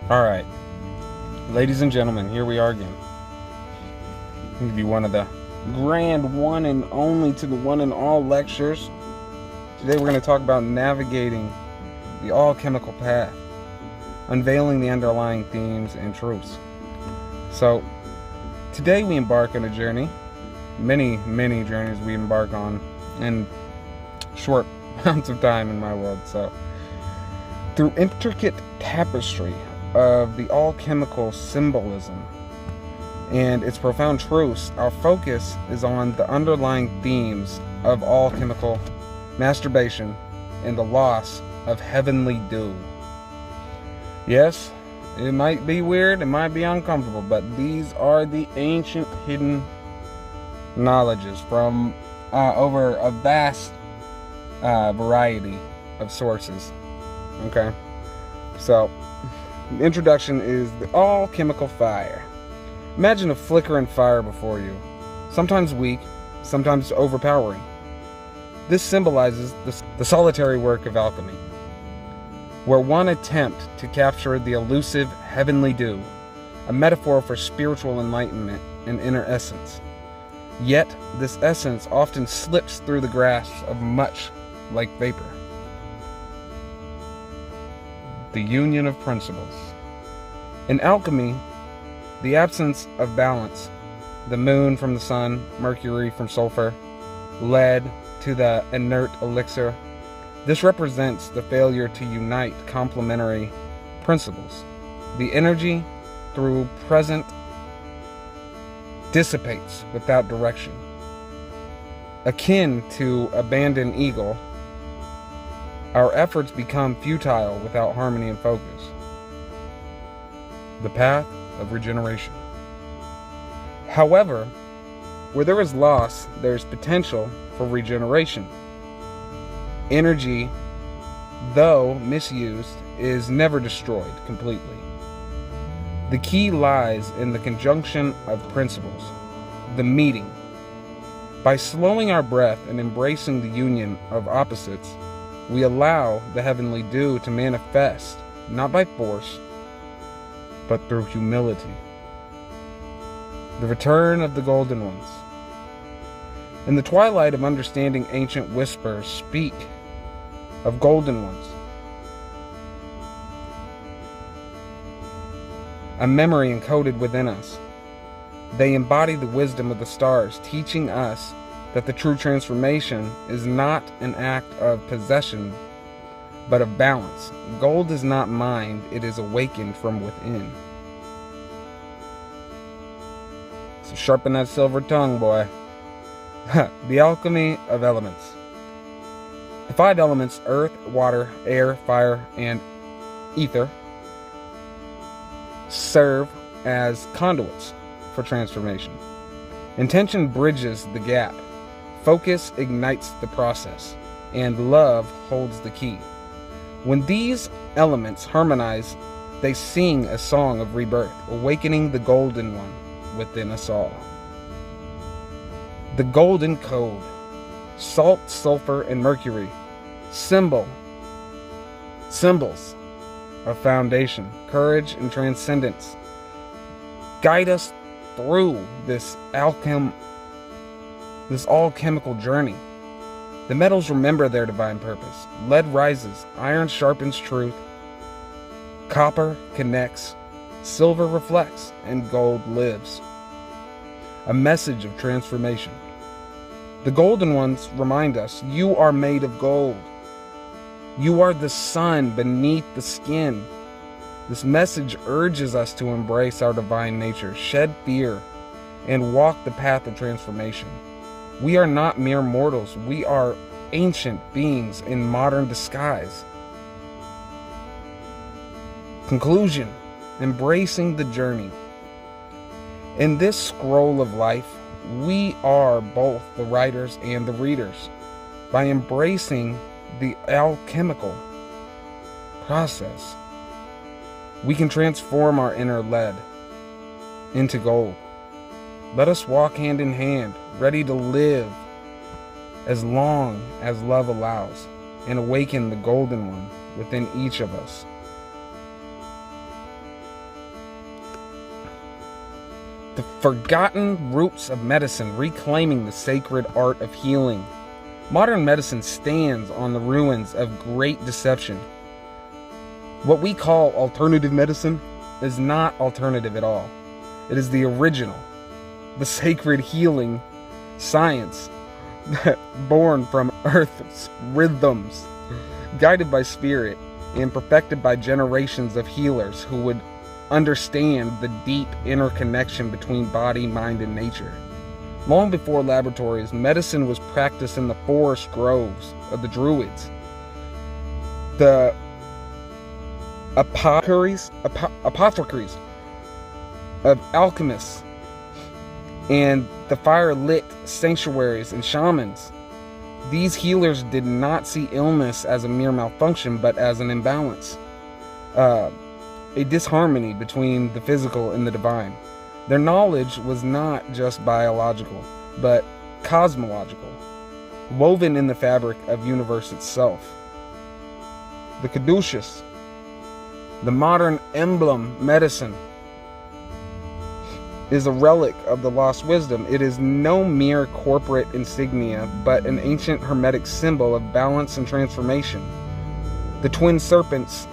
Alright, ladies and gentlemen, here we are again. I'm going to be one of the grand one and only to the one and all lectures. Today we're going to talk about navigating the alchemical path, unveiling the underlying themes and truths. So, today we embark on a journey, many journeys we embark on in short amounts of time in my world. So, through intricate tapestry of the alchemical symbolism and its profound truths, our focus is on the underlying themes of alchemical masturbation and the loss of heavenly dew. Yes, it might be weird, it might be uncomfortable, but these are the ancient hidden knowledges from over a vast variety of sources. Okay, so the introduction is the alchemical fire. Imagine a flickering fire before you, sometimes weak, sometimes overpowering. This symbolizes the solitary work of alchemy, where one attempt to capture the elusive heavenly dew, a metaphor for spiritual enlightenment and inner essence. Yet, this essence often slips through the grasp of much like vapor. The union of principles. In alchemy, the absence of balance, the moon from the sun, Mercury from sulfur, led to the inert elixir, this represents the failure to unite complementary principles. The energy through present dissipates without direction. Akin to abandoned eagle, our efforts become futile without harmony and focus. The path of regeneration. However, where there is loss, there is potential for regeneration. Energy, though misused, is never destroyed completely. The key lies in the conjunction of principles, the meeting. By slowing our breath and embracing the union of opposites, we allow the heavenly dew to manifest, not by force, but through humility. The return of the golden ones. In the twilight of understanding, ancient whispers speak of golden ones. A memory encoded within us. They embody the wisdom of the stars, teaching us that the true transformation is not an act of possession, but of balance. Gold is not mined, it is awakened from within. So sharpen that silver tongue, boy. The alchemy of elements. The 5 elements, earth, water, air, fire, and ether, serve as conduits for transformation. Intention bridges the gap. Focus ignites the process, and love holds the key. When these elements harmonize, they sing a song of rebirth, awakening the golden one within us all. The golden code. Salt, sulfur, and mercury. Symbols of foundation, courage, and transcendence. Guide us through this alchemical journey. The metals remember their divine purpose. Lead rises, iron sharpens truth, copper connects, silver reflects, and gold lives. A message of transformation. The golden ones remind us, you are made of gold. You are the sun beneath the skin. This message urges us to embrace our divine nature, shed fear, and walk the path of transformation. We are not mere mortals. We are ancient beings in modern disguise. Conclusion. Embracing the journey. In this scroll of life, we are both the writers and the readers. By embracing the alchemical process, we can transform our inner lead into gold. Let us walk hand in hand, ready to live as long as love allows, and awaken the golden one within each of us. The forgotten roots of medicine reclaiming the sacred art of healing. Modern medicine stands on the ruins of great deception. What we call alternative medicine is not alternative at all. It is the original, the sacred healing science born from Earth's rhythms, guided by spirit and perfected by generations of healers who would understand the deep interconnection between body, mind, and nature. Long before laboratories, medicine was practiced in the forest groves of the Druids. The apothecaries of alchemists and the fire-lit sanctuaries and shamans. These healers did not see illness as a mere malfunction, but as an imbalance, a disharmony between the physical and the divine. Their knowledge was not just biological, but cosmological, woven in the fabric of universe itself. The caduceus, the modern emblem medicine, is a relic of the lost wisdom. It is no mere corporate insignia, but an ancient hermetic symbol of balance and transformation. The twin serpents,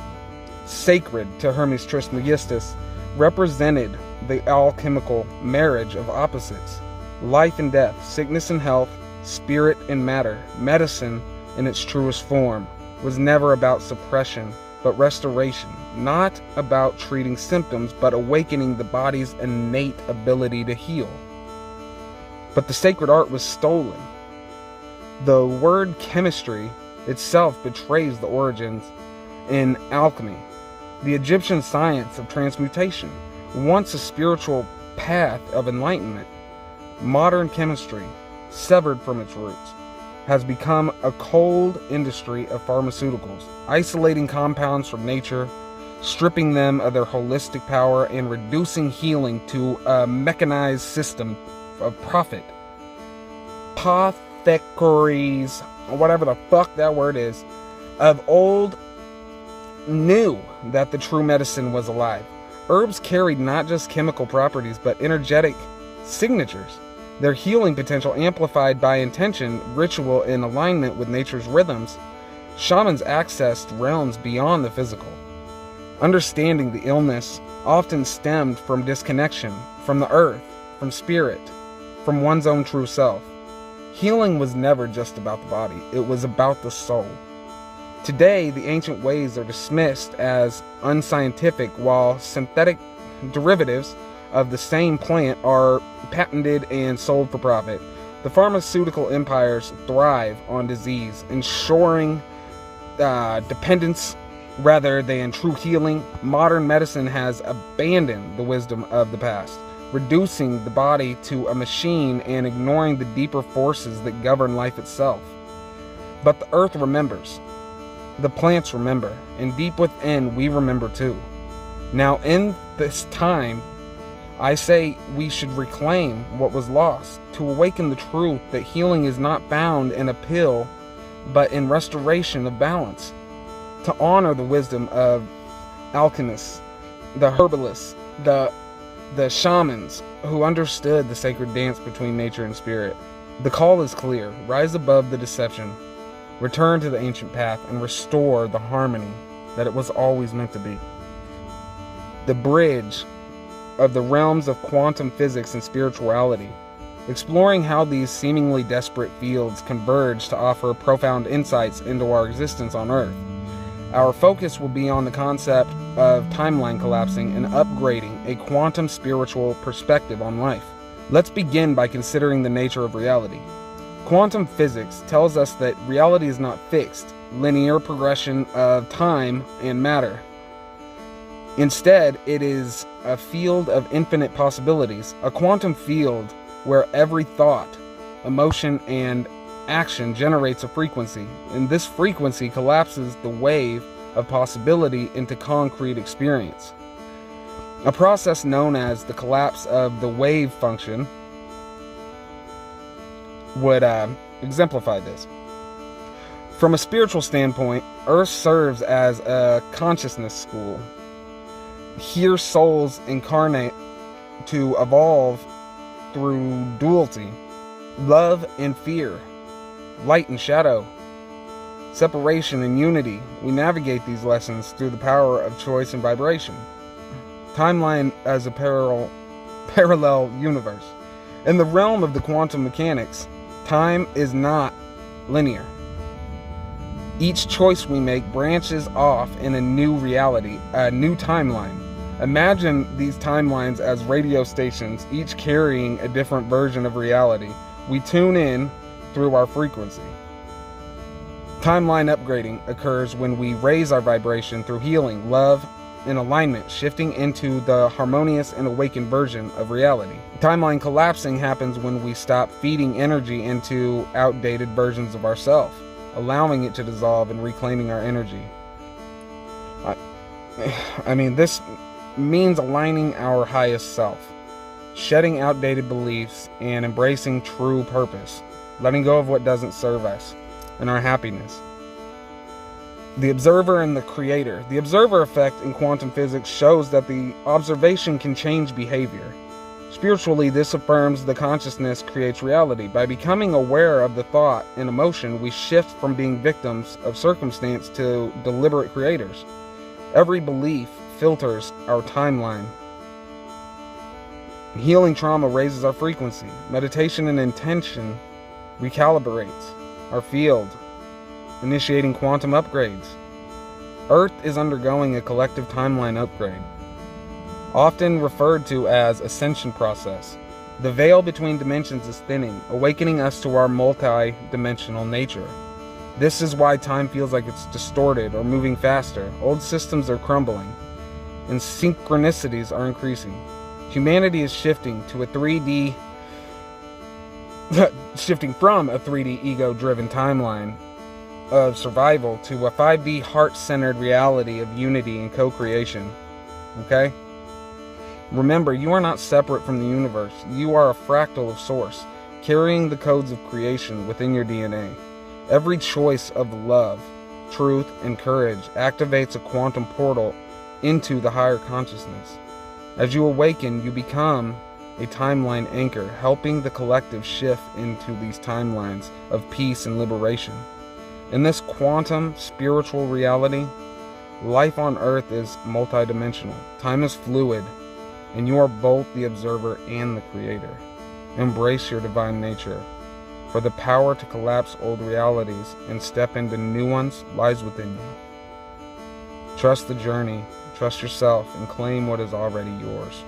sacred to Hermes Trismegistus, represented the alchemical marriage of opposites: life and death, sickness and health, spirit and matter. Medicine, in its truest form, was never about suppression, but restoration, not about treating symptoms, but awakening the body's innate ability to heal. But the sacred art was stolen. The word chemistry itself betrays the origins in alchemy, the Egyptian science of transmutation. Once a spiritual path of enlightenment, modern chemistry, severed from its roots, has become a cold industry of pharmaceuticals, isolating compounds from nature, stripping them of their holistic power, and reducing healing to a mechanized system of profit. Apothecaries, whatever the fuck that word is, of old knew that the true medicine was alive. Herbs carried not just chemical properties, but energetic signatures. Their healing potential amplified by intention, ritual, and alignment with nature's rhythms. Shamans accessed realms beyond the physical. Understanding the illness often stemmed from disconnection, from the earth, from spirit, from one's own true self. Healing was never just about the body, it was about the soul. Today, the ancient ways are dismissed as unscientific, while synthetic derivatives of the same plant are patented and sold for profit. The pharmaceutical empires thrive on disease, ensuring dependence rather than true healing. Modern medicine has abandoned the wisdom of the past, reducing the body to a machine and ignoring the deeper forces that govern life itself. But the earth remembers. The plants remember, and deep within we remember too. Now in this time, I say we should reclaim what was lost, to awaken the truth that healing is not found in a pill, but in restoration of balance. To honor the wisdom of alchemists, the herbalists, the shamans who understood the sacred dance between nature and spirit. The call is clear: rise above the deception, return to the ancient path, and restore the harmony that it was always meant to be. The bridge of the realms of quantum physics and spirituality, exploring how these seemingly desperate fields converge to offer profound insights into our existence on Earth. Our focus will be on the concept of timeline collapsing and upgrading a quantum spiritual perspective on life. Let's begin by considering the nature of reality. Quantum physics tells us that reality is not fixed, linear progression of time and matter. Instead, it is a field of infinite possibilities, a quantum field where every thought, emotion, and action generates a frequency, and this frequency collapses the wave of possibility into concrete experience. A process known as the collapse of the wave function would exemplify this. From a spiritual standpoint, Earth serves as a consciousness school. Here souls incarnate to evolve through duality, love and fear, light and shadow, separation and unity. We navigate these lessons through the power of choice and vibration. Timeline as a parallel universe. In the realm of the quantum mechanics, time is not linear. Each choice we make branches off in a new reality, a new timeline. Imagine these timelines as radio stations, each carrying a different version of reality. We tune in through our frequency. Timeline upgrading occurs when we raise our vibration through healing, love, and alignment, shifting into the harmonious and awakened version of reality. Timeline collapsing happens when we stop feeding energy into outdated versions of ourselves, allowing it to dissolve and reclaiming our energy. This means aligning our highest self, shedding outdated beliefs, and embracing true purpose, letting go of what doesn't serve us and our happiness. The observer and the creator. The observer effect in quantum physics shows that the observation can change behavior. Spiritually, this affirms the consciousness creates reality. By becoming aware of the thought and emotion, we shift from being victims of circumstance to deliberate creators. Every belief filters our timeline. Healing trauma raises our frequency. Meditation and intention recalibrates our field, initiating quantum upgrades. Earth is undergoing a collective timeline upgrade, often referred to as ascension process. The veil between dimensions is thinning, awakening us to our multi-dimensional nature. This is why time feels like it's distorted or moving faster. Old systems are crumbling, and synchronicities are increasing. Humanity is shifting from a 3D ego-driven timeline of survival to a 5D heart-centered reality of unity and co-creation. Okay? Remember, you are not separate from the universe. You are a fractal of Source, carrying the codes of creation within your DNA. Every choice of love, truth, and courage activates a quantum portal into the higher consciousness. As you awaken, you become a timeline anchor, helping the collective shift into these timelines of peace and liberation. In this quantum spiritual reality, life on Earth is multidimensional. Time is fluid, and you are both the observer and the creator. Embrace your divine nature, for the power to collapse old realities and step into new ones lies within you. Trust the journey, trust yourself, and claim what is already yours.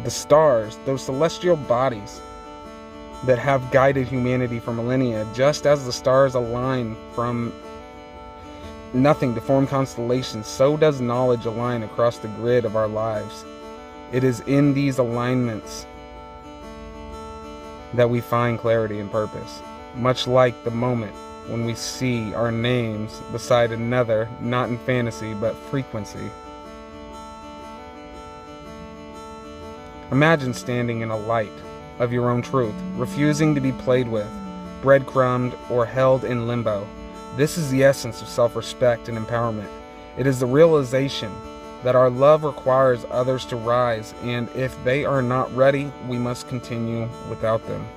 The stars, those celestial bodies that have guided humanity for millennia, just as the stars align from nothing to form constellations, so does knowledge align across the grid of our lives. It is in these alignments that we find clarity and purpose, much like the moment when we see our names beside another, not in fantasy, but frequency. Imagine standing in a light of your own truth, refusing to be played with, breadcrumbed, or held in limbo. This is the essence of self-respect and empowerment. It is the realization that our love requires others to rise, and if they are not ready, we must continue without them.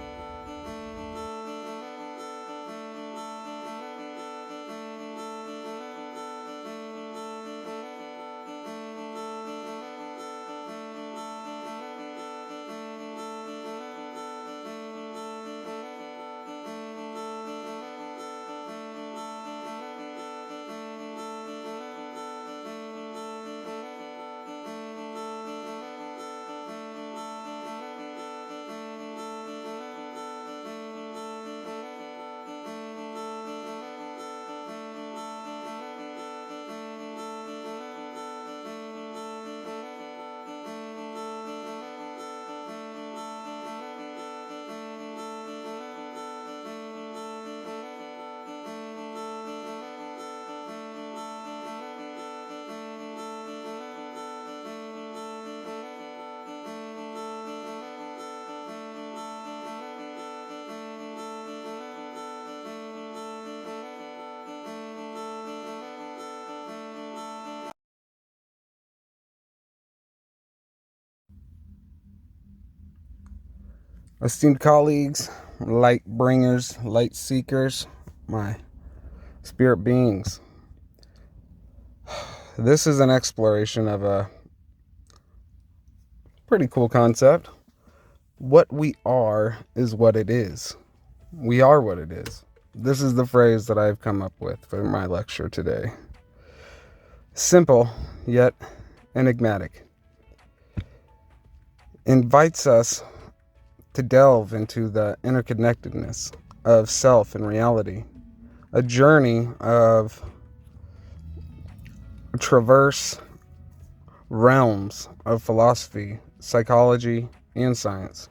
esteemed colleagues, light bringers, light seekers, my spirit beings. This is an exploration of a pretty cool concept. What we are is what it is. We are what it is. This is the phrase that I've come up with for my lecture today. Simple, yet enigmatic. Invites us to delve into the interconnectedness of self and reality. A journey of traverse realms of philosophy, psychology, and science.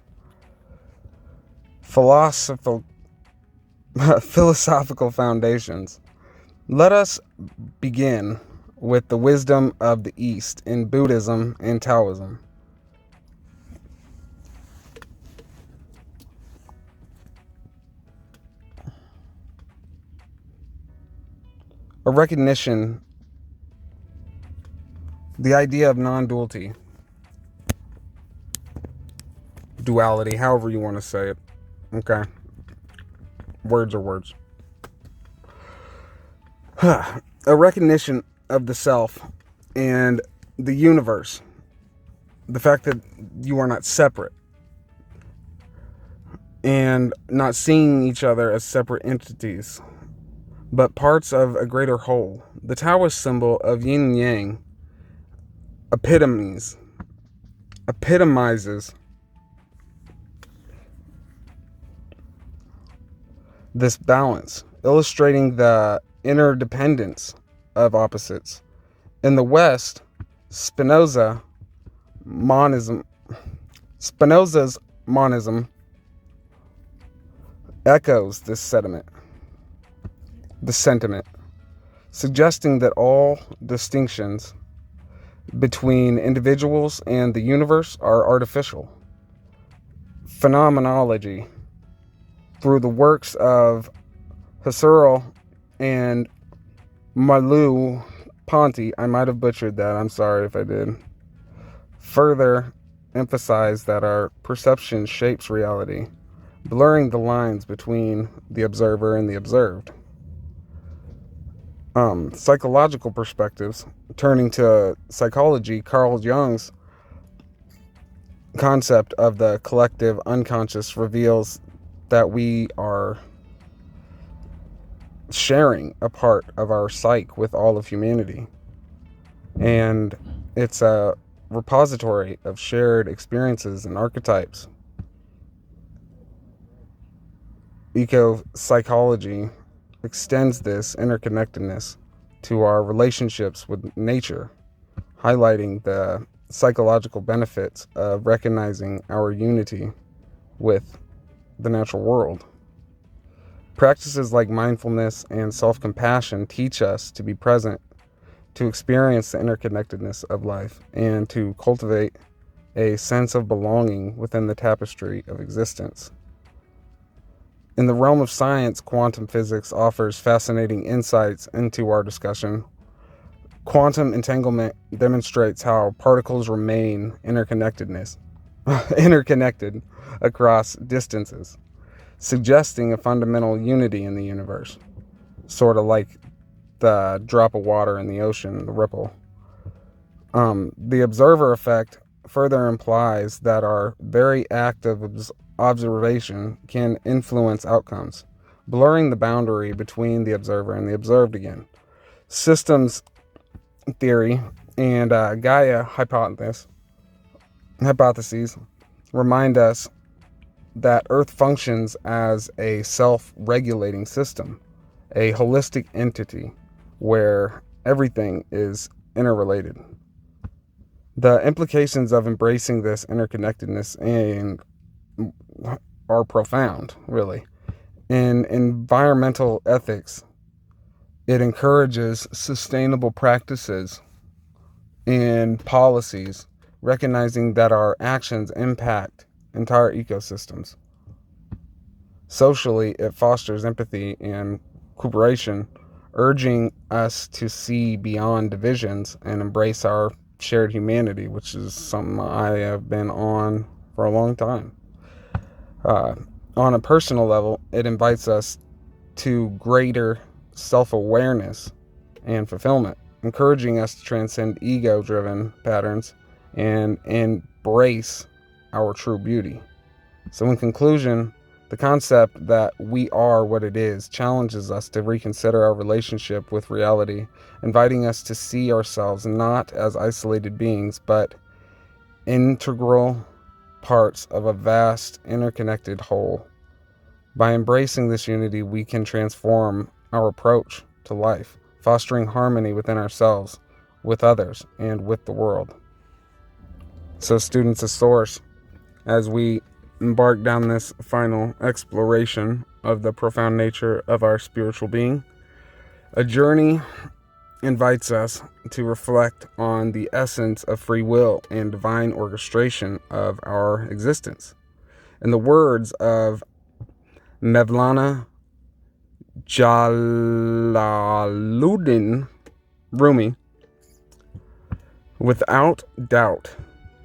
Philosophical foundations. Let us begin with the wisdom of the East in Buddhism and Taoism. A recognition, the idea of non-duality, duality, however you want to say it. Okay. Words are words. A recognition of the self and the universe. The fact that you are not separate. And not seeing each other as separate entities, but parts of a greater whole. The Taoist symbol of yin and yang epitomizes this balance, illustrating the interdependence of opposites. In the West, Spinoza's monism echoes this sentiment, suggesting that all distinctions between individuals and the universe are artificial. Phenomenology, through the works of Husserl and Merleau-Ponty, I might have butchered that, I'm sorry if I did, further emphasize that our perception shapes reality, blurring the lines between the observer and the observed. Psychological perspectives, turning to psychology, Carl Jung's concept of the collective unconscious reveals that we are sharing a part of our psyche with all of humanity. And it's a repository of shared experiences and archetypes. Eco-psychology extends this interconnectedness to our relationships with nature, highlighting the psychological benefits of recognizing our unity with the natural world. Practices like mindfulness and self-compassion teach us to be present, to experience the interconnectedness of life, and to cultivate a sense of belonging within the tapestry of existence. In the realm of science, quantum physics offers fascinating insights into our discussion. Quantum entanglement demonstrates how particles remain interconnected across distances, suggesting a fundamental unity in the universe, sort of like the drop of water in the ocean, the ripple. The observer effect further implies that our very act of observation can influence outcomes, blurring the boundary between the observer and the observed again. Systems theory and Gaia hypotheses remind us that Earth functions as a self-regulating system, a holistic entity where everything is interrelated. The implications of embracing this interconnectedness are profound, really. In environmental ethics, it encourages sustainable practices and policies, recognizing that our actions impact entire ecosystems. Socially, it fosters empathy and cooperation, urging us to see beyond divisions and embrace our shared humanity, which is something I have been on for a long time. On a personal level, it invites us to greater self-awareness and fulfillment, encouraging us to transcend ego-driven patterns and embrace our true beauty. So in conclusion, the concept that we are what it is challenges us to reconsider our relationship with reality, inviting us to see ourselves not as isolated beings, but integral parts of a vast, interconnected whole. By embracing this unity, we can transform our approach to life, fostering harmony within ourselves, with others, and with the world. So, students of Source, as we embark down this final exploration of the profound nature of our spiritual being, a journey invites us to reflect on the essence of free will and divine orchestration of our existence. In the words of Mevlana Jalaluddin Rumi, without doubt,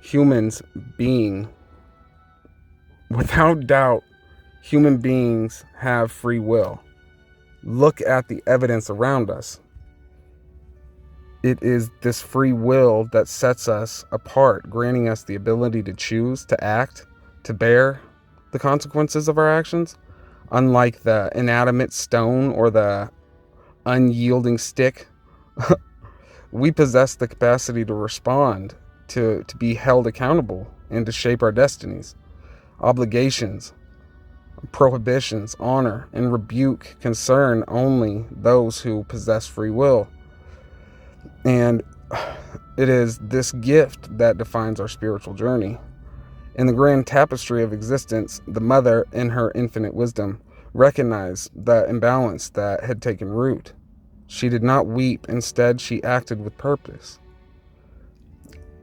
human beings have free will. Look at the evidence around us. It is this free will that sets us apart, granting us the ability to choose, to act, to bear the consequences of our actions. Unlike the inanimate stone or the unyielding stick, we possess the capacity to respond, to be held accountable, and to shape our destinies. Obligations, prohibitions, honor, and rebuke concern only those who possess free will. And it is this gift that defines our spiritual journey. In the grand tapestry of existence, the mother, in her infinite wisdom, recognized the imbalance that had taken root. She did not weep. Instead, she acted with purpose.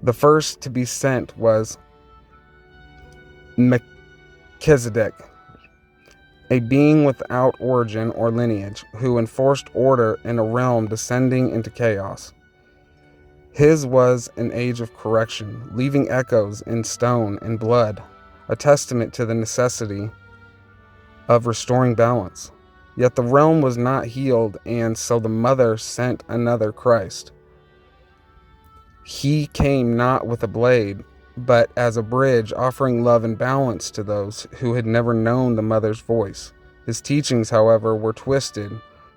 The first to be sent was Melchizedek, a being without origin or lineage, who enforced order in a realm descending into chaos. His was an age of correction, leaving echoes in stone and blood, a testament to the necessity of restoring balance. Yet the realm was not healed, and so the mother sent another Christ. He came not with a blade, but as a bridge, offering love and balance to those who had never known the mother's voice. His teachings, however, were twisted,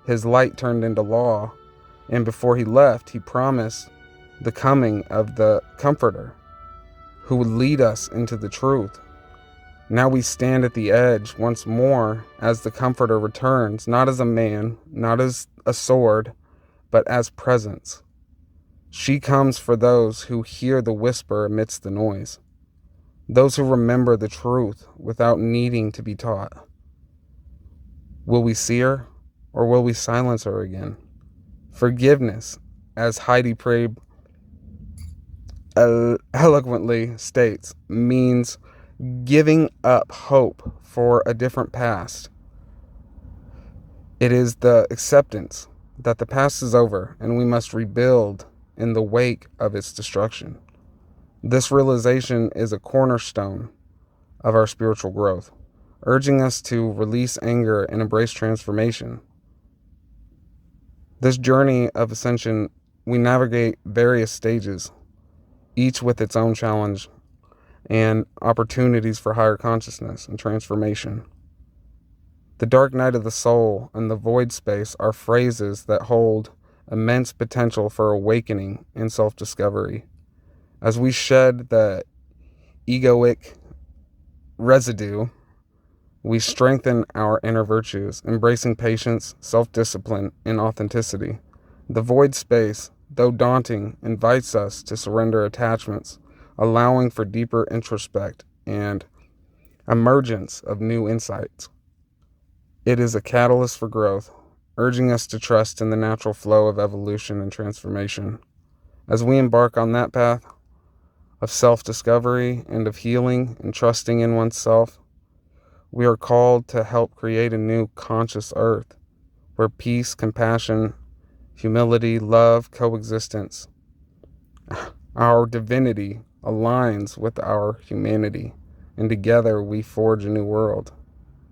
his light turned into law, and before he left, he promised the coming of the Comforter, who would lead us into the truth. Now we stand at the edge once more as the Comforter returns, not as a man, not as a sword, but as presence. She comes for those who hear the whisper amidst the noise, those who remember the truth without needing to be taught. Will we see her, or will we silence her again? Forgiveness, as Heidi Priebe eloquently states, means giving up hope for a different past. It is the acceptance that the past is over and we must rebuild in the wake of its destruction. This realization is a cornerstone of our spiritual growth, urging us to release anger and embrace transformation. This journey of ascension, we navigate various stages, each with its own challenge and opportunities for higher consciousness and transformation. The dark night of the soul and the void space are phrases that hold immense potential for awakening and self-discovery. As we shed the egoic residue, we strengthen our inner virtues, embracing patience, self-discipline, and authenticity. The void space, though daunting, invites us to surrender attachments, allowing for deeper introspect and emergence of new insights. It is a catalyst for growth, urging us to trust in the natural flow of evolution and transformation. As we embark on that path of self-discovery and of healing and trusting in oneself, we are called to help create a new conscious earth where peace, compassion, humility, love, coexistence. Our divinity aligns with our humanity, and together we forge a new world.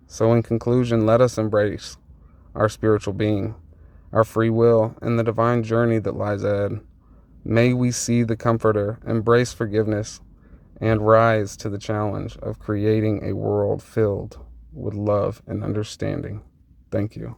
So in conclusion, let us embrace our spiritual being, our free will, and the divine journey that lies ahead. May we see the Comforter, embrace forgiveness, and rise to the challenge of creating a world filled with love and understanding. Thank you.